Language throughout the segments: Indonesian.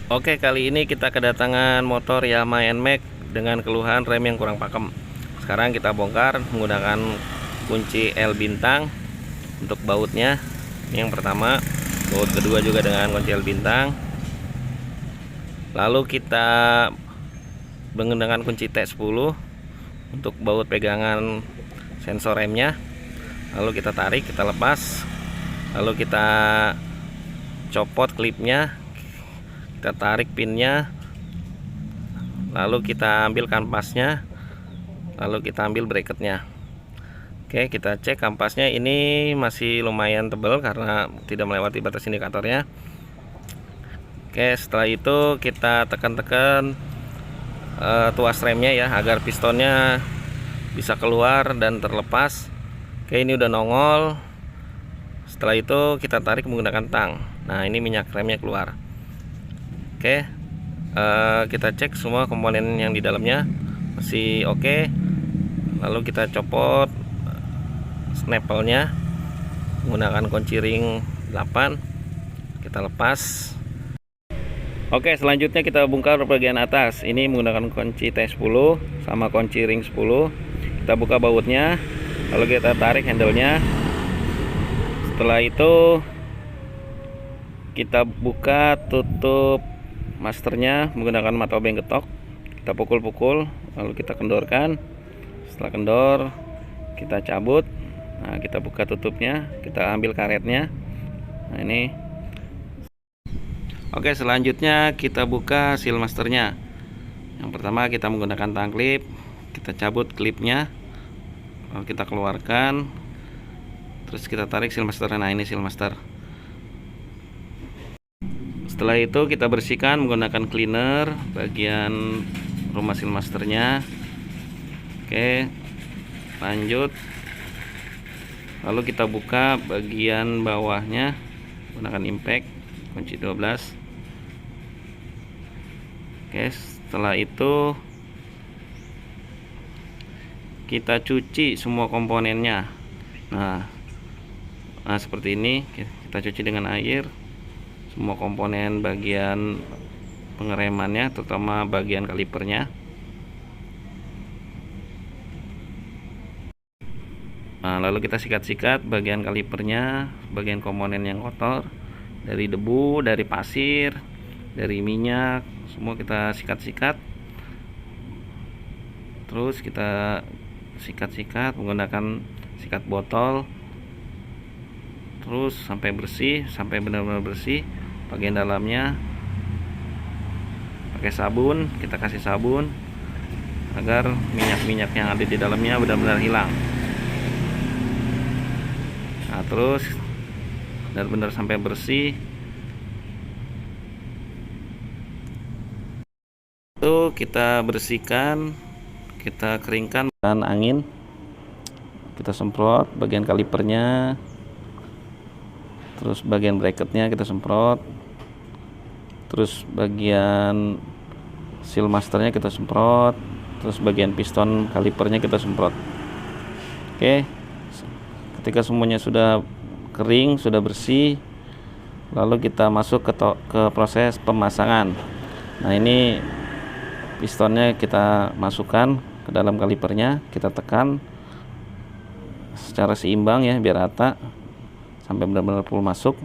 Oke, kali ini kita kedatangan motor Yamaha NMAX dengan keluhan rem yang kurang pakem. Sekarang kita bongkar menggunakan kunci L bintang untuk bautnya. Ini yang pertama, baut kedua juga dengan kunci L bintang. Lalu kita menggunakan kunci T10 untuk baut pegangan sensor remnya. Lalu kita tarik, kita lepas. Lalu kita copot klipnya, kita tarik pinnya, lalu kita ambil kampasnya, lalu kita ambil bracketnya. Oke, kita cek kampasnya ini masih lumayan tebal karena tidak melewati batas indikatornya. Oke, setelah itu kita tekan-tekan tuas remnya ya, agar pistonnya bisa keluar dan terlepas. Oke, ini udah nongol. Setelah itu kita tarik menggunakan tang. Nah, ini minyak remnya keluar. Oke, kita cek semua komponen yang di dalamnya masih oke. Lalu kita copot snapelnya menggunakan kunci ring 8. Kita lepas. Oke, selanjutnya kita bongkar bagian atas. Ini menggunakan kunci T10 sama kunci ring 10. Kita buka bautnya, lalu kita tarik handle-nya. Setelah itu kita buka tutup masternya menggunakan mata obeng getok. Kita pukul-pukul, lalu kita kendorkan. Setelah kendor, kita cabut. Nah, kita buka tutupnya, kita ambil karetnya. Nah, ini. Oke, selanjutnya kita buka seal masternya. Yang pertama kita menggunakan tang klip, kita cabut klipnya, lalu kita keluarkan. Terus kita tarik seal master. Nah, ini seal master. Setelah itu kita bersihkan menggunakan cleaner bagian rumah seal masternya. Oke, lanjut. Lalu kita buka bagian bawahnya menggunakan impact kunci 12. Oke, setelah itu kita cuci semua komponennya. Nah, seperti ini kita cuci dengan air semua komponen bagian pengeremannya, terutama bagian kalipernya. Nah, lalu kita sikat-sikat bagian kalipernya, bagian komponen yang kotor dari debu, dari pasir, dari minyak, semua kita sikat-sikat. Terus kita sikat-sikat menggunakan sikat botol, terus sampai bersih, sampai benar-benar bersih. Bagian dalamnya pakai sabun, kita kasih sabun agar minyak-minyak yang ada di dalamnya benar-benar hilang. Nah, terus benar-benar sampai bersih. Itu kita bersihkan, kita keringkan dengan angin. Kita semprot bagian kalipernya, terus bagian bracketnya kita semprot, terus bagian seal masternya kita semprot, terus bagian piston kalipernya kita semprot. Oke, ketika semuanya sudah kering, sudah bersih, lalu kita masuk ke proses pemasangan. Nah, ini pistonnya kita masukkan ke dalam kalipernya, kita tekan secara seimbang ya, biar rata sampai benar-benar full masuk.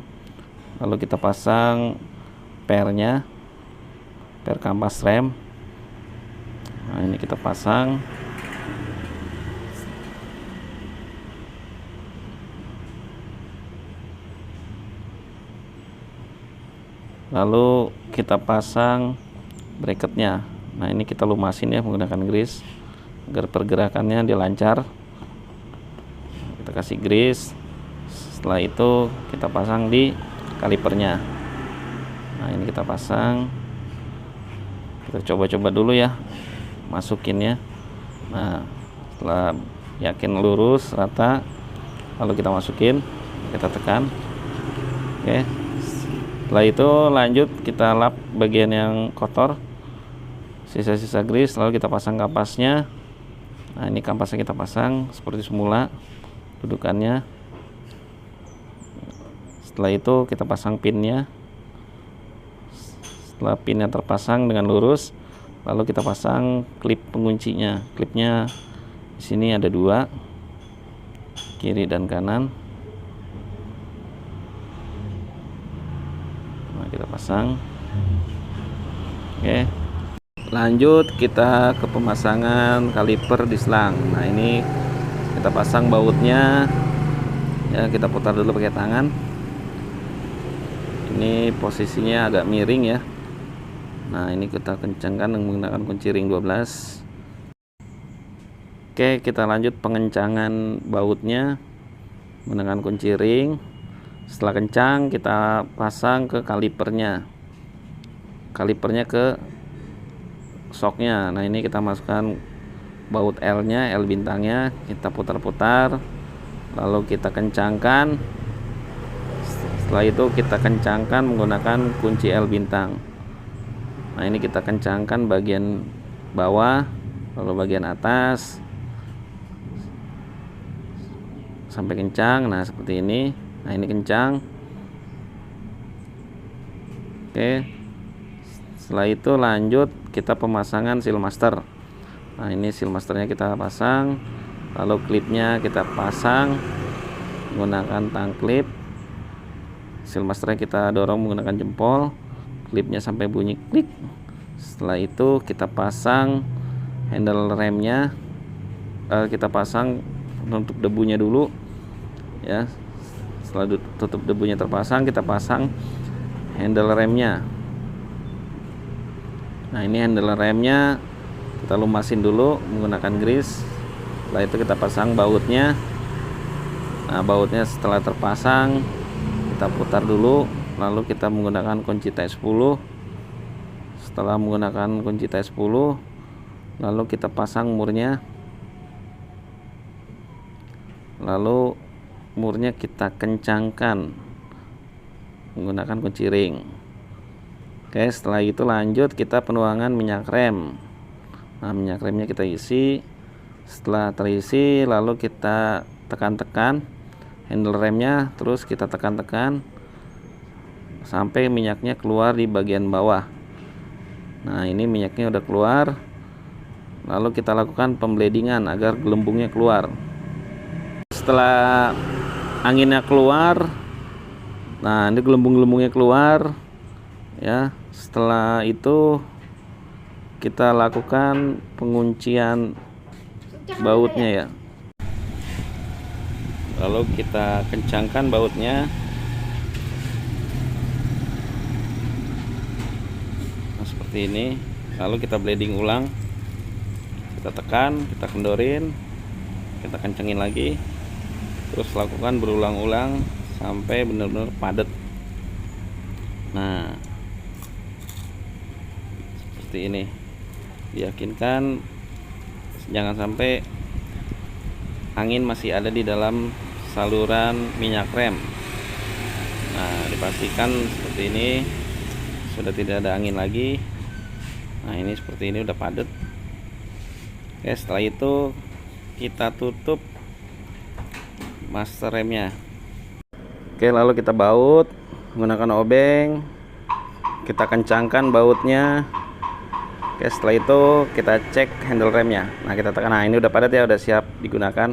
Lalu kita pasang pernya, per kampas rem. Nah, ini kita pasang. Lalu kita pasang bracketnya. Nah, ini kita lumasin ya menggunakan grease agar pergerakannya dia lancar. Kita kasih grease. Setelah itu kita pasang di kalipernya. Nah, ini kita pasang. Kita coba-coba dulu ya, masukinnya. Nah, setelah yakin lurus rata, lalu kita masukin, kita tekan. Oke, setelah itu lanjut kita lap bagian yang kotor, sisa-sisa grease, lalu kita pasang kampasnya. Nah, ini kampasnya kita pasang seperti semula dudukannya. Setelah itu kita pasang pinnya. Setelah pinnya terpasang dengan lurus, lalu kita pasang klip penguncinya. Klipnya di sini ada 2, kiri dan kanan. Nah, kita pasang. Oke. Lanjut kita ke pemasangan kaliper di selang. Nah, ini kita pasang bautnya. Ya, kita putar dulu pakai tangan. Ini posisinya agak miring ya. Nah, ini kita kencangkan menggunakan kunci ring 12. Oke, kita lanjut pengencangan bautnya menggunakan kunci ring. Setelah kencang, kita pasang ke kalipernya ke shocknya. Nah, ini kita masukkan baut L-nya, L bintangnya, kita putar-putar, lalu kita kencangkan. Setelah itu kita kencangkan menggunakan kunci L bintang. Nah, ini kita kencangkan bagian bawah, lalu bagian atas sampai kencang. Nah, seperti ini. Nah, ini kencang. Oke. Setelah itu lanjut kita pemasangan seal master. Nah, ini seal masternya kita pasang, lalu klipnya kita pasang menggunakan tang klip. Seal masternya kita dorong menggunakan jempol, klipnya sampai bunyi klik. Setelah itu kita pasang handle remnya, kita pasang untuk debunya dulu ya. Setelah tutup debunya terpasang, kita pasang handle remnya. Nah, ini handle remnya kita lumasin dulu menggunakan grease. Setelah itu kita pasang bautnya. Nah, bautnya setelah terpasang kita putar dulu, lalu kita menggunakan kunci T10. Setelah menggunakan kunci T10, lalu kita pasang murnya, lalu murnya kita kencangkan menggunakan kunci ring. Oke, setelah itu lanjut kita penuangan minyak rem. Nah, minyak remnya kita isi. Setelah terisi, lalu kita tekan-tekan handle remnya, terus kita tekan-tekan sampai minyaknya keluar di bagian bawah. Nah, ini minyaknya udah keluar. Lalu kita lakukan pembladingan agar gelembungnya keluar. Setelah anginnya keluar, nah ini gelembung-gelembungnya keluar ya. Setelah itu kita lakukan penguncian bautnya ya. Lalu kita kencangkan bautnya. Nah, seperti ini. Lalu kita blading ulang. Kita tekan, kita kendorin, kita kencengin lagi. Terus lakukan berulang-ulang sampai benar-benar padat. Nah, seperti ini. Diyakinkan jangan sampai angin masih ada di dalam saluran minyak rem. Nah, dipastikan seperti ini sudah tidak ada angin lagi. Nah, ini seperti ini udah padat. Oke, setelah itu kita tutup master remnya. Oke, lalu kita baut menggunakan obeng. Kita kencangkan bautnya. Oke, setelah itu kita cek handle remnya. Nah, kita tekan. Nah, ini udah padat ya, udah siap digunakan.